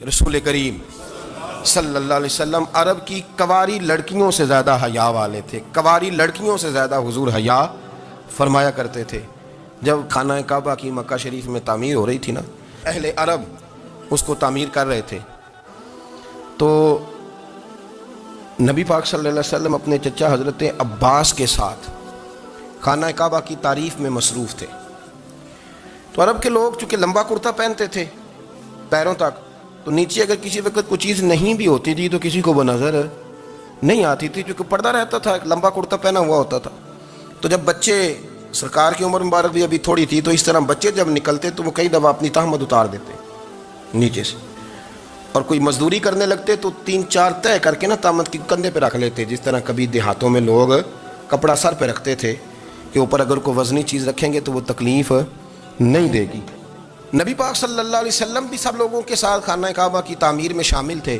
رسول کریم صلی اللہ علیہ وسلم عرب کی کواری لڑکیوں سے زیادہ حیا والے تھے. کواری لڑکیوں سے زیادہ حضور حیا فرمایا کرتے تھے. جب خانہ کعبہ کی مکہ شریف میں تعمیر ہو رہی تھی نا، اہل عرب اس کو تعمیر کر رہے تھے، تو نبی پاک صلی اللہ علیہ وسلم اپنے چچا حضرت عباس کے ساتھ خانہ کعبہ کی تعریف میں مصروف تھے. تو عرب کے لوگ چونکہ لمبا کرتا پہنتے تھے پیروں تک، تو نیچے اگر کسی وقت کوئی چیز نہیں بھی ہوتی تھی تو کسی کو وہ نظر نہیں آتی تھی، کیونکہ پردہ رہتا تھا، ایک لمبا کرتا پہنا ہوا ہوتا تھا. تو جب بچے، سرکار کی عمر مبارک بھی ابھی تھوڑی تھی، تو اس طرح بچے جب نکلتے تو وہ کئی دفعہ اپنی تہمت اتار دیتے نیچے سے، اور کوئی مزدوری کرنے لگتے تو 3-4 طے کر کے نا تہمت کی کندھے پہ رکھ لیتے. جس طرح کبھی دیہاتوں میں لوگ کپڑا سر پہ رکھتے تھے کہ اوپر اگر کوئی وزنی چیز رکھیں گے تو وہ تکلیف نہیں دے گی. نبی پاک صلی اللہ علیہ وسلم بھی سب لوگوں کے ساتھ خانہ کعبہ کی تعمیر میں شامل تھے.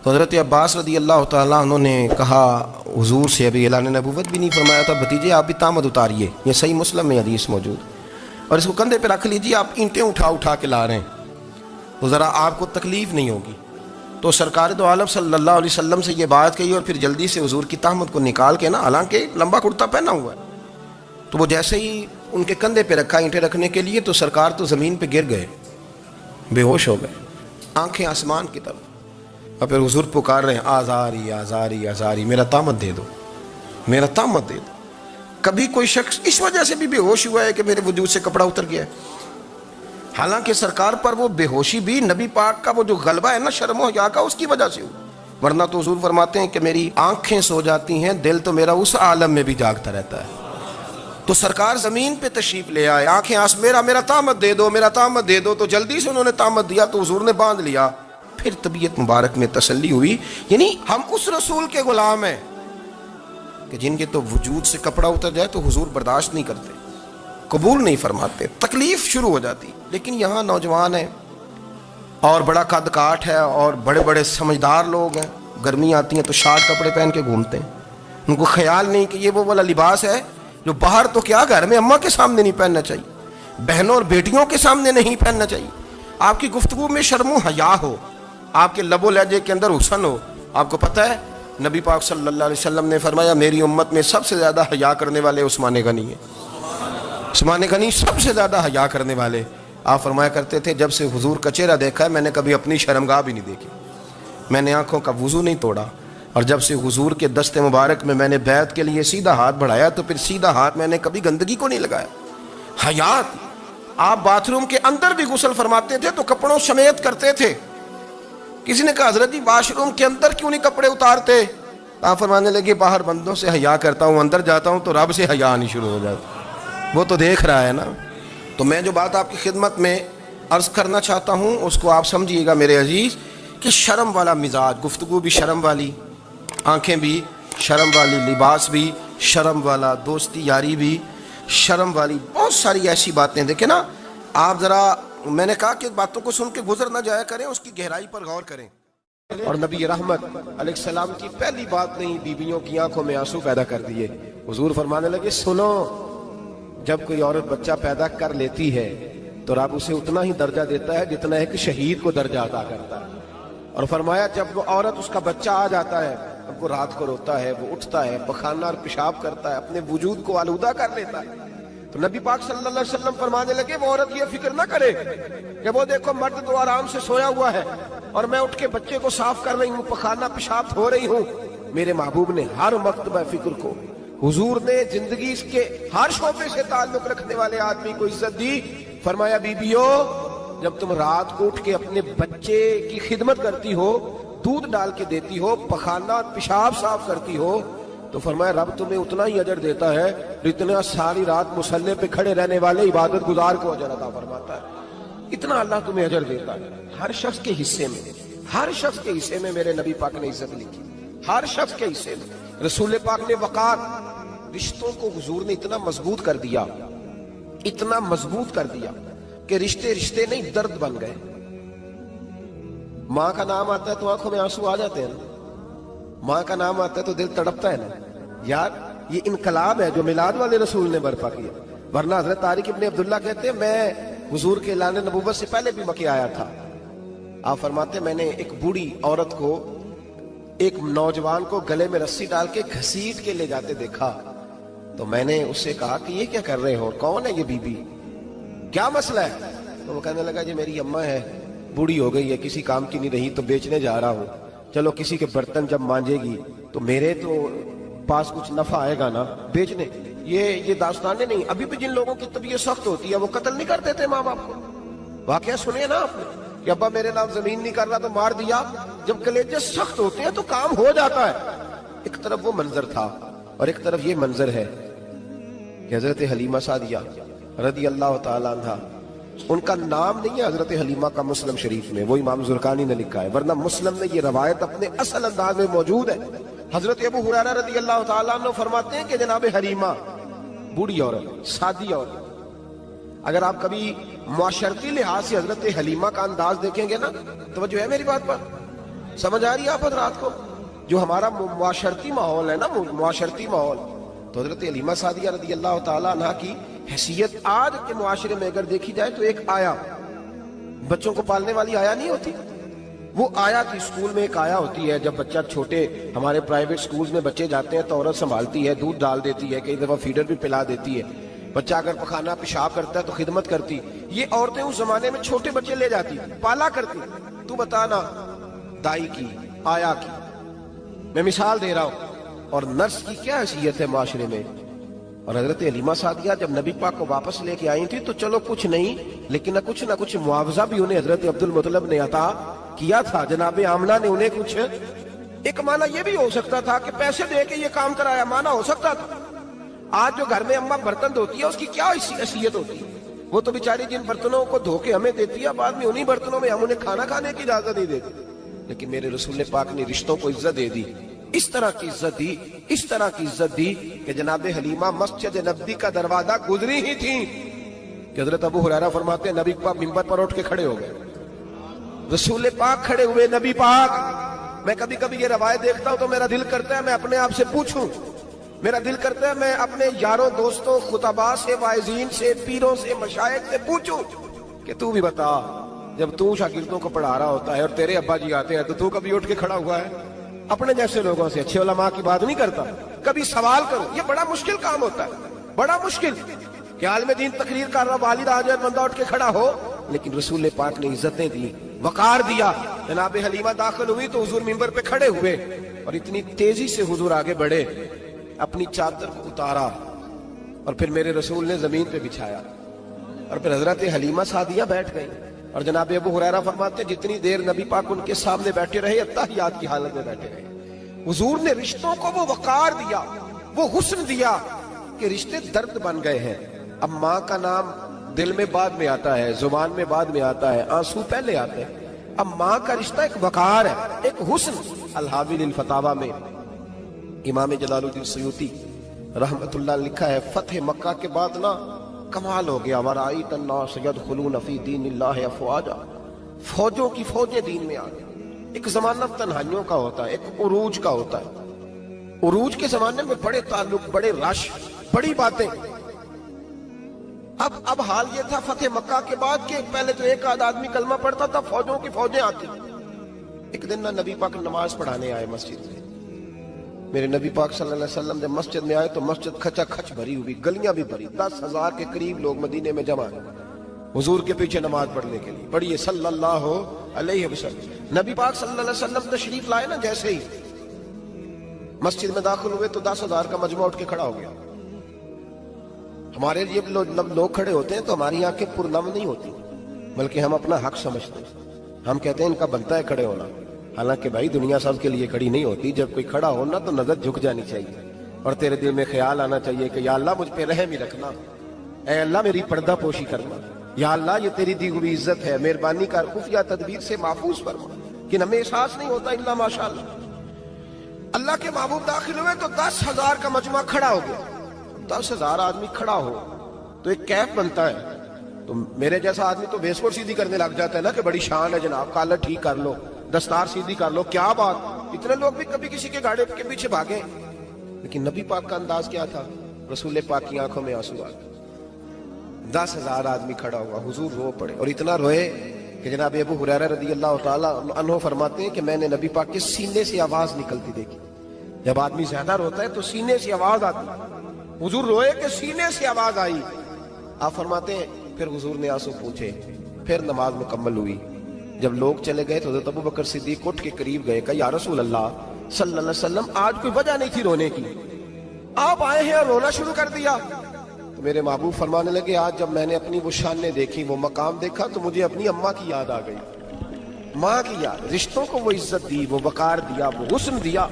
حضرت عباس رضی اللہ تعالیٰ عنہ نے کہا حضور سے، ابھی اعلان نبوت بھی نہیں فرمایا تھا، بھتیجے آپ بھی تہمت اتاریے، یہ صحیح مسلم میں حدیث موجود، اور اس کو کندھے پہ رکھ لیجیے، آپ اینٹیں اٹھا اٹھا کے لا رہے ہیں تو ذرا آپ کو تکلیف نہیں ہوگی. تو سرکار دو عالم صلی اللہ علیہ وسلم سے یہ بات کہی، اور پھر جلدی سے حضور کی تہمت کو نکال کے نا، حالانکہ لمبا کرتا پہنا ہوا ہے، تو وہ جیسے ہی ان کے کندھے پہ رکھا اینٹیں رکھنے کے لیے، تو سرکار تو زمین پہ گر گئے، بے ہوش ہو گئے، آنکھیں آسمان کی طرف، اور پھر حضور پکار رہے ہیں آزاری آزاری آزاری، میرا تہمت دے دو، میرا تہمت دے دو. کبھی کوئی شخص اس وجہ سے بھی بے ہوش ہوا ہے کہ میرے وجود سے کپڑا اتر گیا ہے؟ حالانکہ سرکار پر وہ بے ہوشی بھی نبی پاک کا وہ جو غلبہ ہے نا شرم و حیا کا، اس کی وجہ سے ہوئی، ورنہ تو حضور فرماتے ہیں کہ میری آنکھیں سو جاتی ہیں، دل تو میرا اس عالم میں بھی جاگتا رہتا ہے. تو سرکار زمین پہ تشریف لے آئے، آنکھیں میرا تہمت دے دو، میرا تہمت دے دو. تو جلدی سے انہوں نے تہمت دیا تو حضور نے باندھ لیا. پھر طبیعت مبارک میں تسلی ہوئی، یعنی ہم اس رسول کے غلام ہیں کہ جن کے تو وجود سے کپڑا اتر جائے تو حضور برداشت نہیں کرتے، قبول نہیں فرماتے، تکلیف شروع ہو جاتی. لیکن یہاں نوجوان ہیں اور بڑا قد کاٹ ہے اور بڑے بڑے سمجھدار لوگ ہیں، گرمی آتی ہیں تو شارٹ کپڑے پہن کے گھومتے ہیں، ان کو خیال نہیں کہ یہ وہ والا لباس ہے جو باہر تو کیا گھر میں اماں کے سامنے نہیں پہننا چاہیے، بہنوں اور بیٹیوں کے سامنے نہیں پہننا چاہیے. آپ کی گفتگو میں شرم و حیا ہو، آپ کے لب و لہجے کے اندر حسن ہو. آپ کو پتہ ہے نبی پاک صلی اللہ علیہ وسلم نے فرمایا میری امت میں سب سے زیادہ حیا کرنے والے عثمان غنی ہیں. عثمان غنی سب سے زیادہ حیا کرنے والے. آپ فرمایا کرتے تھے جب سے حضور کا چہرہ دیکھا ہے میں نے کبھی اپنی شرمگاہ بھی نہیں دیکھی، میں نے آنکھوں کا وضو نہیں توڑا، اور جب سے حضور کے دست مبارک میں نے بیعت کے لیے سیدھا ہاتھ بڑھایا تو پھر سیدھا ہاتھ میں نے کبھی گندگی کو نہیں لگایا. حیات. آپ باتھ روم کے اندر بھی غسل فرماتے تھے تو کپڑوں سمیت کرتے تھے. کسی نے کہا حضرت جی واش روم کے اندر کیوں نہیں کپڑے اتارتے؟ آپ فرمانے لگے باہر بندوں سے حیا کرتا ہوں، اندر جاتا ہوں تو رب سے حیا آنی شروع ہو جاتی، وہ تو دیکھ رہا ہے نا. تو میں جو بات آپ کی خدمت میں عرض کرنا چاہتا ہوں اس کو آپ سمجھیے گا میرے عزیز، کہ شرم والا مزاج، گفتگو بھی شرم والی، آنکھیں بھی شرم والی، لباس بھی شرم والا، دوستی یاری بھی شرم والی، بہت ساری ایسی باتیں. دیکھیں نا آپ ذرا، میں نے کہا کہ باتوں کو سن کے گزر نہ جایا کریں، اس کی گہرائی پر غور کریں. اور نبی رحمت علیہ السلام کی پہلی بات نہیں بیویوں کی آنکھوں میں آنسو پیدا کر دیے. حضور فرمانے لگے سنو، جب کوئی عورت بچہ پیدا کر لیتی ہے تو رب اسے اتنا ہی درجہ دیتا ہے جتنا ایک شہید کو درجہ عطا کرتا ہے. اور فرمایا جب وہ عورت اس کا بچہ آ جاتا ہے، اب وہ رات کو روتا ہے، وہ اٹھتا ہے، پخانہ اور پیشاب کرتا ہے، اپنے وجود کو آلودہ کر لیتا ہے، تو نبی پاک صلی اللہ علیہ وسلم فرمانے لگے وہ عورت یہ فکر نہ کرے کہ وہ دیکھو مرد تو آرام سے سویا ہوا ہے اور میں اٹھ کے بچے کو صاف کر رہی ہوں، پخانہ پیشاب دھو رہی ہوں. میرے محبوب نے ہر مرتبہ فکر کو، حضور نے زندگی کے ہر شعبے سے تعلق رکھنے والے آدمی کو عزت دی. فرمایا بیبیو جب تم رات کو اٹھ کے اپنے بچے کی خدمت کرتی ہو، دودھ ڈال کے دیتی ہو، پخانہ اور پیشاب صاف کرتی ہو، تو فرمایا رب تمہیں اتنا ہی اجر دیتا ہے اتنا ساری رات مصلی پہ کھڑے رہنے والے عبادت گزار کو اجر عطا فرماتا ہے. اتنا اللہ تمہیں اجر دیتا ہے. ہر شخص کے حصے میں، ہر شخص کے حصے میں میرے نبی پاک نے عزت لکھی، ہر شخص کے حصے میں. رسول پاک نے وقار، رشتوں کو حضور نے اتنا مضبوط کر دیا، اتنا مضبوط کر دیا کہ رشتے رشتے نہیں درد بن گئے. ماں کا نام آتا ہے تو آنکھوں میں آنسو آ جاتے ہیں، ماں کا نام آتا ہے تو دل تڑپتا ہے نا. یار یہ انقلاب ہے جو میلاد والے رسول نے برپا کیا، ورنہ حضرت طارق ابن عبداللہ کہتے ہیں میں حضور کے اعلان نبوت سے پہلے بھی مکے آیا تھا، آپ فرماتے میں نے ایک بوڑھی عورت کو ایک نوجوان کو گلے میں رسی ڈال کے گھسیٹ کے لے جاتے دیکھا تو میں نے اس سے کہا کہ یہ کیا کر رہے ہو، کون ہے یہ بی بی، کیا مسئلہ ہے؟ تو وہ کہنے لگا جی میری اماں ہے، بوڑھی ہو گئی ہے، کسی کام کی نہیں رہی تو بیچنے جا رہا ہوں، چلو کسی کے برتن جب مانجے گی تو میرے تو پاس کچھ نفع آئے گا نا بیچنے۔ یہ داستانیں نہیں، ابھی بھی جن لوگوں کی طبیعت سخت ہوتی ہے وہ قتل نہیں کر دیتے ماں باپ کو۔ واقعہ سنیے نا آپ نے کہ ابا میرے نام زمین نہیں کر رہا تو مار دیا۔ جب کلیجے سخت ہوتے ہیں تو کام ہو جاتا ہے۔ ایک طرف وہ منظر تھا اور ایک طرف یہ منظر ہے کہ حضرت حلیمہ سعدیہ رضی اللہ تعالی عنہ، ان کا نام نہیں ہے حضرت حلیمہ کا مسلم شریف میں، وہ امام زرقانی نے لکھا ہے، ورنہ مسلم میں یہ روایت اپنے اصل انداز میں موجود ہے۔ حضرت ابو ہریرہ رضی اللہ تعالی عنہ فرماتے ہیں کہ جناب حلیمہ بوڑھی عورت، سادی عورت، اگر آپ کبھی معاشرتی لحاظ سے حضرت حلیمہ کا انداز دیکھیں گے نا، توجہ ہے میری بات پر، سمجھ آ رہی ہے آپ حضرات کو؟ جو ہمارا معاشرتی ماحول ہے نا، معاشرتی ماحول، تو حضرت حلیمہ سعدیہ رضی اللہ تعالی عنہ کی حیثیت آج کے معاشرے میں اگر دیکھی جائے تو ایک آیا، بچوں کو پالنے والی آیا نہیں ہوتی، وہ آیا تھی۔ اسکول میں ایک آیا ہوتی ہے، جب بچہ چھوٹے ہمارے پرائیویٹ سکولز میں بچے جاتے ہیں تو عورت سنبھالتی ہے، دودھ ڈال دیتی ہے، کئی دفعہ فیڈر بھی پلا دیتی ہے، بچہ اگر پخانہ پیشاب کرتا ہے تو خدمت کرتی۔ یہ عورتیں اس زمانے میں چھوٹے بچے لے جاتی، پالا کرتی۔ تو بتانا دائی کی، آیا کی، میں مثال دے رہا ہوں، اور نرس کی کیا حیثیت ہے معاشرے میں۔ اور حضرت حلیمہ سعدیہ جب نبی پاک کو واپس لے کے آئی تھی تو چلو کچھ نہیں، لیکن نہ کچھ معاوضہ بھی انہیں حضرت عبد المطلب نے عطا کیا تھا، جناب آمنہ نے انہیں کچھ، ایک معنی یہ بھی ہو سکتا تھا کہ پیسے دے کے یہ کام کرایا، معنی ہو سکتا تھا۔ آج جو گھر میں اماں برتن دھوتی ہے اس کی کیا حیثیت ہوتی ہے؟ وہ تو بیچاری جن برتنوں کو دھو کے ہمیں دیتی ہے، بعد میں انہی برتنوں میں ہم انہیں کھانا کھانے کی اجازت نہیں دیتے۔ لیکن میرے رسول پاک نے رشتوں کو عزت دے دی، اس طرح کی عزت دی، اس طرح کی عزت دی کہ جناب حلیمہ مسجد نبوی کا دروازہ گزری ہی تھی کہ حضرت ابو ہریرہ فرماتے ہیں نبی پاک منبر پر اٹھ کے کھڑے ہو گئے، رسول پاک کھڑے ہوئے، نبی پاک۔ میں کبھی کبھی یہ روایت دیکھتا ہوں تو میرا دل کرتا ہے میں اپنے آپ سے پوچھوں، میرا دل کرتا ہے میں اپنے یاروں دوستوں خطباء سے، واعظین سے، پیروں سے، مشائخ سے پوچھوں کہ تو بھی بتا، جب تو شاگردوں کو پڑھا رہا ہوتا ہے اور تیرے ابا جی آتے ہیں تو کبھی اٹھ کے کھڑا ہوا ہے؟ اپنے جیسے لوگوں سے، اچھے علماء کی بات نہیں کرتا، کبھی سوال کرو۔ یہ بڑا مشکل کام ہوتا ہے، بڑا مشکل کہ عالم دین تقریر کر رہا، والد آ جائے، بندہ اٹھ کے کھڑا ہو۔ لیکن رسول پاک نے عزتیں دی، وقار دیا۔ جناب حلیمہ داخل ہوئی تو حضور منبر پہ کھڑے ہوئے اور اتنی تیزی سے حضور آگے بڑھے، اپنی چادر کو اتارا اور پھر میرے رسول نے زمین پہ بچھایا اور پھر حضرت حلیمہ سعدیہ بیٹھ گئی۔ اور جناب ابو ہریرہ فرماتے جتنی دیر نبی پاک ان کے سامنے بیٹھے رہے، اتحیات کی حالت میں بیٹھے رہے۔ حضور نے رشتوں کو وہ وقار دیا، وہ حسن دیا کہ رشتے درد بن گئے ہیں۔ اب ماں کا نام دل میں بعد میں آتا ہے، زبان میں بعد میں آتا ہے، آنسو پہلے آتے ہیں۔ اب ماں کا رشتہ ایک وقار ہے، ایک حسن۔ الحاوی للفتاوی میں امام جلال الدین سیوطی رحمت اللہ لکھا ہے، فتح مکہ کے بعد نا کمال ہو گیا، وَرَأَيْتَ النَّاسَ يَدْخُلُونَ فِي دِينِ اللَّهِ أَفْوَاجًا، فوجوں کی فوجیں دین میں آ گئی۔ ایک زمانہ تنہائیوں کا ہوتا ہے، ایک عروج کا ہوتا ہے۔ عروج کے زمانے میں بڑے تعلق، بڑے رش، بڑی باتیں۔ اب حال یہ تھا فتح مکہ کے بعد کہ پہلے تو ایک آدمی کلمہ پڑھتا تھا، فوجوں کی فوجیں آتی۔ ایک دن نہ نبی پاک نماز پڑھانے آئے مسجد میں، میرے نبی پاک صلی اللہ علیہ وسلم جب مسجد میں آئے تو مسجد کھچا کھچ بھری ہوئی، گلیاں بھی بھری، 10,000 کے قریب لوگ مدینے میں جمع ہیں حضور کے پیچھے نماز پڑھنے کے لیے۔ پڑھیے صلی اللہ علیہ وسلم۔ نبی پاک صلی اللہ علیہ وسلم تشریف لائے نا، جیسے ہی مسجد میں داخل ہوئے تو 10,000 کا مجمع اٹھ کے کھڑا ہو گیا۔ ہمارے لیے لوگ کھڑے ہوتے ہیں تو ہماری آنکھیں پرنم نہیں ہوتی، بلکہ ہم اپنا حق سمجھتے ہیں، ہم کہتے ہیں ان کا بنتا ہے کھڑے ہونا۔ حالانکہ بھائی دنیا سب کے لیے کھڑی نہیں ہوتی، جب کوئی کھڑا ہونا تو نظر جھک جانی چاہیے اور تیرے دل میں خیال آنا چاہیے کہ یا اللہ مجھ پہ رحم ہی رکھنا، اے اللہ میری پردہ پوشی کرنا، یا اللہ یہ تیری دی ہوئی عزت ہے، مہربانی کر خفیہ تدبیر سے محفوظ فرما۔ کہ ہمیں احساس نہیں ہوتا الا ماشاءاللہ۔ اللہ کے محبوب داخل ہوئے تو 10,000 کا مجمع کھڑا ہو گیا۔ 10,000 آدمی کھڑا ہو تو ایک کیف بنتا ہے، تو میرے جیسا آدمی تو بیس کو سیدھی کرنے لگ جاتا ہے نا کہ بڑی شان ہے جناب، کالر ٹھیک کر لو، دستار سیدھی کر لو، کیا بات۔ اتنے لوگ بھی کبھی کسی کے گاڑی کے پیچھے بھاگے، لیکن نبی پاک کا انداز کیا تھا؟ رسول پاک کی آنکھوں میں آنسو آ گئے۔ 10,000 آدمی کھڑا ہوا، حضور رو پڑے اور اتنا روئے کہ جناب ابو ہریرہ رضی اللہ تعالیٰ عنہ فرماتے ہیں کہ میں نے نبی پاک کے سینے سے آواز نکلتی دیکھی. جب آدمی زیادہ روتا ہے تو سینے سے آواز آتی. حضور روئے کہ سینے سے آواز آئی. آپ فرماتے ہیں پھر حضور نے آنسو پوچھے, پھر نماز مکمل ہوئی. جب لوگ چلے گئے تو حضرت ابو بکر صدیق اٹھ کے قریب گئے, کہا یا رسول اللہ صلی اللہ علیہ وسلم آج کوئی وجہ نہیں تھی رونے کی, آپ آئے ہیں اور رونا شروع کر دیا. تو میرے محبوب فرمانے لگے آج جب میں نے اپنی وہ شانیں دیکھی, وہ مقام دیکھا, تو مجھے اپنی اماں کی یاد آ گئی. ماں کی یاد, رشتوں کو وہ عزت دی, وہ وقار دیا, وہ حسن دیا.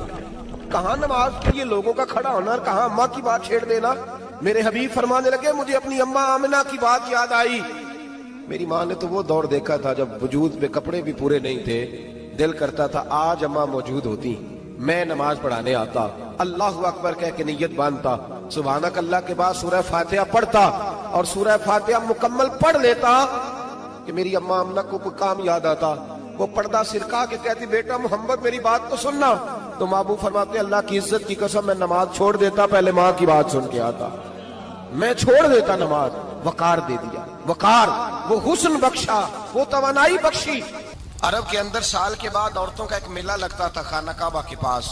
کہاں نماز کے لیے لوگوں کا کھڑا ہونا اور کہاں اماں کی بات چھیڑ دینا. میرے حبیب فرمانے لگے مجھے اپنی اماں آمنہ کی بات یاد آئی. میری ماں نے تو وہ دور دیکھا تھا جب وجود پہ کپڑے بھی پورے نہیں تھے, دل کرتا تھا آج اماں موجود ہوتی, میں نماز پڑھانے آتا, اللہ اکبر کہہ کے نیت باندھتا, سبحانک اللہ کے بعد سورہ فاتحہ پڑھتا اور سورہ فاتحہ مکمل پڑھ لیتا کہ میری اماں آمنہ کو کوئی کام یاد آتا. وہ پردہ سرکا کے کہتی بیٹا محمد میری بات تو سننا. تو محبوب فرماتے اللہ کی عزت کی قسم میں نماز چھوڑ دیتا, پہلے ماں کی بات سن کے آتا, میں چھوڑ دیتا نماز. وقار دے دیا, وقار, وہ حسن بخشا, وہ توانائی بخشی. عرب کے اندر سال کے بعد عورتوں کا ایک میلہ لگتا تھا خانہ کعبہ کے پاس,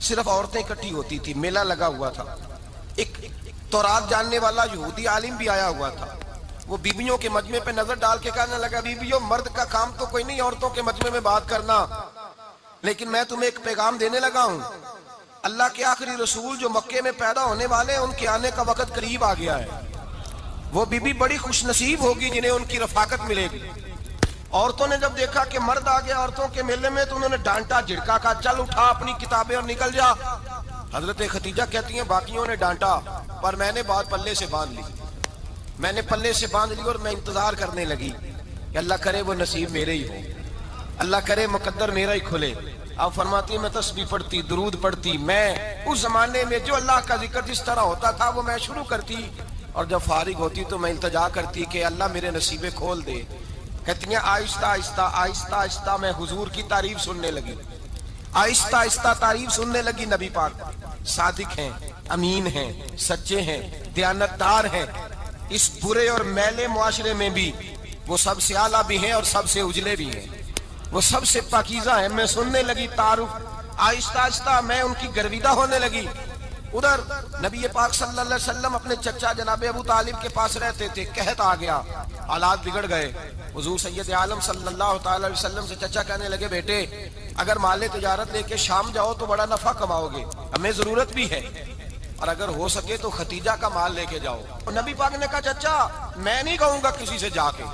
صرف عورتیں اکٹھی ہوتی تھی, میلہ لگا ہوا تھا. ایک تورات جاننے والا یہودی عالم بھی آیا ہوا تھا. وہ بیویوں کے مجمع پہ نظر ڈال کے کہنے لگا بیویوں مرد کا کام تو کوئی نہیں عورتوں کے مجمع میں بات کرنا, لیکن میں تمہیں ایک پیغام دینے لگا ہوں. اللہ کے آخری رسول جو مکے میں پیدا ہونے والے ہیں ان کے آنے کا وقت قریب آ گیا ہے. وہ بیوی بڑی خوش نصیب ہوگی جنہیں ان کی رفاقت ملے گی. عورتوں نے جب دیکھا کہ مرد آ گیا عورتوں کے میلے میں تو انہوں نے ڈانٹا, جھڑکا, کہا چل اٹھا اپنی کتابیں اور نکل جا. حضرت خدیجہ کہتی ہیں باقیوں نے ڈانٹا پر میں نے بات پلے سے باندھ لی, میں نے پلے سے باندھ لی اور میں انتظار کرنے لگی کہ اللہ کرے وہ نصیب میرے ہی ہو, اللہ کرے مقدر میرا ہی کھلے. آپ فرماتی ہیں میں تسبیح پڑھتی, درود پڑھتی, میں اس زمانے میں جو اللہ کا ذکر جس طرح ہوتا تھا وہ میں شروع کرتی, اور جب فارغ ہوتی تو میں التجا کرتی کہ اللہ میرے نصیبے کھول دے. کہتی ہیں آہستہ آہستہ آہستہ آہستہ میں حضور کی تعریف سننے لگی, آہستہ آہستہ تعریف سننے لگی. نبی پاک صادق ہیں, امین ہیں, سچے ہیں, دیانتدار ہیں. اس برے اور میلے معاشرے میں بھی وہ سب سے اعلیٰ بھی ہیں اور سب سے اجلے بھی ہیں, وہ سب سے پاکیزہ ہیں. میں سننے لگی تعارف, آہستہ آہستہ میں ان کی گرویدہ ہونے لگی. ادھر نبی پاک صلی اللہ علیہ وسلم اپنے چچا جناب ابو طالب کے پاس رہتے تھے. قحط آ گیا, حالات بگڑ گئے. حضور سید عالم صلی اللہ تعالی علیہ وسلم سے چچا کہنے لگے بیٹے اگر مال تجارت لے کے شام جاؤ تو بڑا نفع کماؤ گے, ہمیں ضرورت بھی ہے, اور اگر ہو سکے تو ختیجہ کا مال لے کے جاؤ. نبی پاک نے کہا چچا میں نہیں کہوں گا کسی سے جا کے,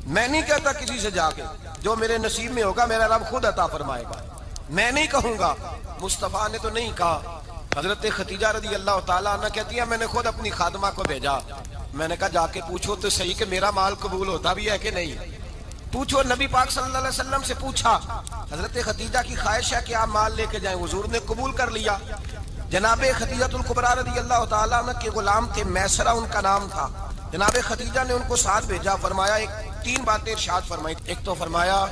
میں نہیں کہتا کسی سے جا کے, جو میرے نصیب میں ہوگا میرا رب خود عطا فرمائے گا, میں نہیں کہوں گا. مصطفیٰ نے تو نہیں کہا. حضرت ختیجہ رضی اللہ تعالیٰ عنہ کہتی ہے میں نے خود اپنی خادمہ کو بھیجا, میں نے کہا جا کے پوچھو تو صحیح کہ میرا مال قبول ہوتا بھی ہے کہ نہیں, پوچھو. نبی پاک صلی اللہ علیہ وسلم سے پوچھا. حضرت ختیجہ کی خواہش ہے کہ آپ مال لے کے جائیں, حضور نے قبول کر لیا. جناب ختیجہ الکبریٰ رضی اللہ تعالیٰ عنہ کے غلام تھے, میسرہ ان کا نام تھا. جناب ختیجہ نے ان کو ساتھ بھیجا. فرمایا تین باتیں ارشاد فرمائی. ایک تو فرمایا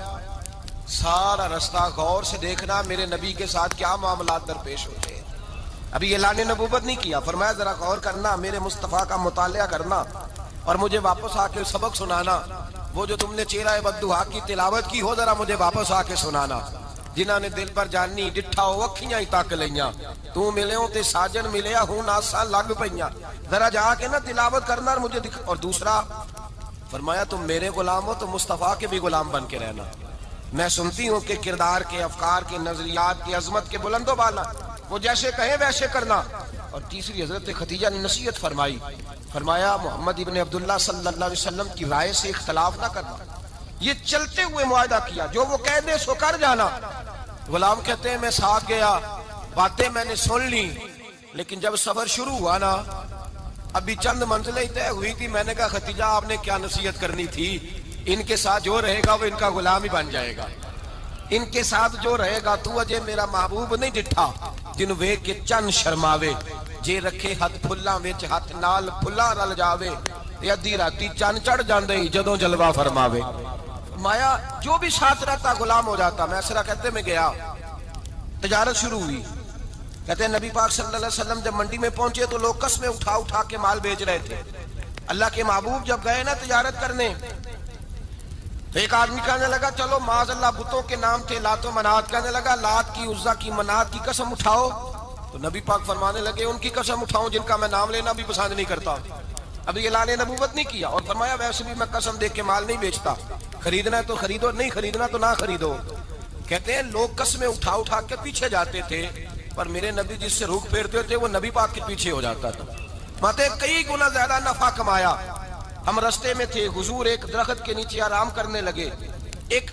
سارا رستہ غور سے دیکھنا میرے نبی کے ساتھ کیا معاملات درپیش ہوتے ہیں. ابھی اعلان نبوت نہیں کیا, فرمایا ذرا غور کرنا, میرے مصطفیٰ کا مطالعہ کرنا اور مجھے واپس آ کے سبق سنانا. وہ جو تم نے چہرہ بددعا کی تلاوت کی ہو ذرا مجھے واپس آ کے سنانا. جنہاں نے دل پر جاننی ڈٹھا ہو اکھیاں ہی تک لیاں, تو ملے ہوں تے ساجن ملیا ہوں ناساں لگ پئیاں, ذرا جا کے نا تلاوت کرنا اور مجھے اور دوسرا فرمایا تم میرے غلام ہو تو مصطفیٰ کے بھی غلام بن کے رہنا. میں سنتی ہوں کہ کردار کے, افکار کے, نظریات کی, عظمت کے بلند و بالا, وہ جیسے کہیں ویسے کرنا. اور تیسری حضرت ختیجہ نے نصیحت فرمائی. فرمایا محمد ابن عبداللہ صلی اللہ علیہ وسلم کی رائے سے اختلاف نہ کرنا. یہ چلتے ہوئے معاہدہ کیا, جو وہ کہہ دے سو کر جانا. غلام کہتے ہیں میں ساتھ گیا, باتیں میں نے سن لی, لیکن جب سفر شروع ہوا نا ابھی چند منزلیں طے ہوئی تھی. میں نے کہا ختیجہ آپ نے کیا نصیحت کرنی تھی, ان کے ساتھ جو رہے گا وہ ان کا غلام ہی بن جائے گا, ان کے ساتھ جو رہے گا. تو اجے میرا محبوب نہیں ڈٹھا جن ویکھ کے چن شرماوے, جے رکھے ہاتھ پھلاں وچ ہاتھ نال پھلا رل جاوے, تے ادھی راتی چن چڑھ جاندے جدوں جلوہ فرماوے. مایا جو بھی ساتھ رہتا غلام ہو جاتا. میں اسرا کہتے میں گیا, تجارت شروع ہوئی. کہتے ہیں نبی پاک صلی اللہ علیہ وسلم جب منڈی میں پہنچے تو لوگ قسمیں اٹھا اٹھا کے مال بیچ رہے تھے. اللہ کے محبوب جب گئے نا تجارت کرنے تو ایک آدمی کہنے لگا چلو معاذ اللہ بتوں کے نام تھے لات و منات، کہنے لگا لات کی، عزا کی، منات کی قسم اٹھاؤ. تو نبی پاک فرمانے لگے ان کی قسم اٹھاؤں جن کا میں نام لینا بھی پسند نہیں کرتا. ابھی اعلان نبوت نہیں کیا، اور فرمایا ویسے بھی میں قسم دے کے مال نہیں بیچتا، خریدنا ہے تو خریدو، نہیں خریدنا تو نہ خریدو. کہتے ہیں لوگ قسمیں اٹھا اٹھا کے پیچھے جاتے تھے، پر میرے نبی جس سے روک پھیرتے تھے وہ نبی پاک کے پیچھے ہو جاتا تھا. ماتے کئی گنا زیادہ نفع کمایا. ہم رستے میں تھے، حضور ایک درخت کے نیچے آرام کرنے لگے. ایک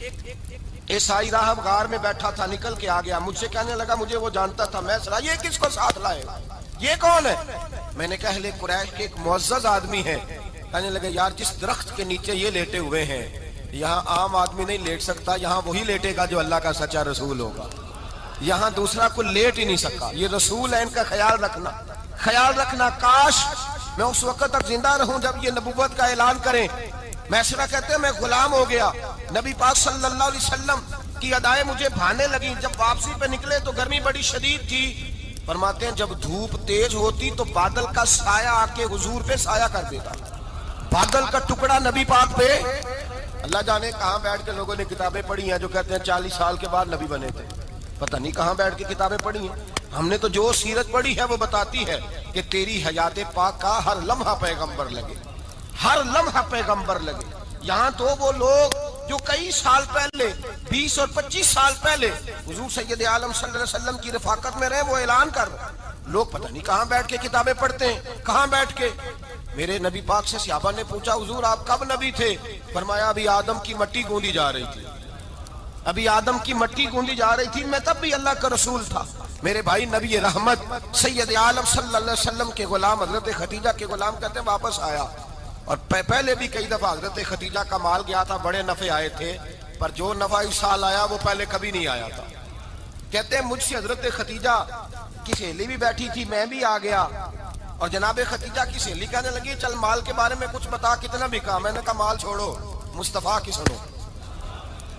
عیسائی راہب غار میں بیٹھا تھا، نکل کے آ گیا، مجھ سے کہنے لگا مجھے وہ جانتا تھا. میں سنا یہ کس کو ساتھ لائے، یہ کون ہے؟ میں نے کہا اہل قریش کے ایک معزز آدمی ہے. کہنے لگے یار جس درخت کے نیچے یہ لیٹے ہوئے ہیں یہاں عام آدمی نہیں لیٹ سکتا، یہاں وہی لیٹے گا جو اللہ کا سچا رسول ہوگا، یہاں دوسرا کوئی لیٹ ہی نہیں سکا. یہ رسول ہے، ان کا خیال رکھنا، خیال رکھنا. کاش میں اس وقت تک زندہ رہوں جب یہ نبوت کا اعلان کریں. میسرہ کہتے ہیں میں غلام ہو گیا. نبی پاک صلی اللہ علیہ وسلم کی ادائیں مجھے بھانے لگیں. جب واپسی پہ نکلے تو گرمی بڑی شدید تھی. فرماتے ہیں جب دھوپ تیز ہوتی تو بادل کا سایہ آ کے حضور پہ سایہ کر دیتا، بادل کا ٹکڑا نبی پاک پہ. اللہ جانے کہاں بیٹھ کے لوگوں نے کتابیں پڑھی ہیں جو کہتے ہیں 40 سال کے بعد نبی بنے تھے. پتہ نہیں کہاں بیٹھ کے کتابیں پڑھی ہیں. ہم نے تو جو سیرت پڑھی ہے وہ بتاتی ہے کہ تیری حیات پاک کا ہر لمحہ پیغمبر لگے، ہر لمحہ پیغمبر لگے. یہاں تو وہ لوگ جو کئی سال پہلے 20 اور 25 سال پہلے حضور سید عالم صلی اللہ علیہ وسلم کی رفاقت میں رہے وہ اعلان کر رہے. لوگ پتہ نہیں کہاں بیٹھ کے کتابیں پڑھتے ہیں، کہاں بیٹھ کے. میرے نبی پاک سے صحابہ نے پوچھا حضور آپ کب نبی تھے؟ فرمایا ابھی آدم کی مٹی گوندی جا رہی تھی، ابھی آدم کی مٹی گوندی جا رہی تھی، میں تب بھی اللہ کا رسول تھا. میرے بھائی نبی رحمت سید عالم صلی اللہ علیہ وسلم کے غلام حضرت خدیجہ کے غلام کہتے ہیں واپس آیا. اور پہلے بھی کئی دفعہ حضرت خدیجہ کا مال گیا تھا، بڑے نفع آئے تھے، پر جو نفع اس سال آیا وہ پہلے کبھی نہیں آیا تھا. کہتے ہیں مجھ سے حضرت خدیجہ کی سہیلی بھی بیٹھی تھی، میں بھی آ گیا. اور جناب خدیجہ کی سہیلی کہنے لگی چل مال کے بارے میں کچھ بتا، کتنا بکا؟ میں نے کہا مال چھوڑو، مصطفیٰ کی سنو.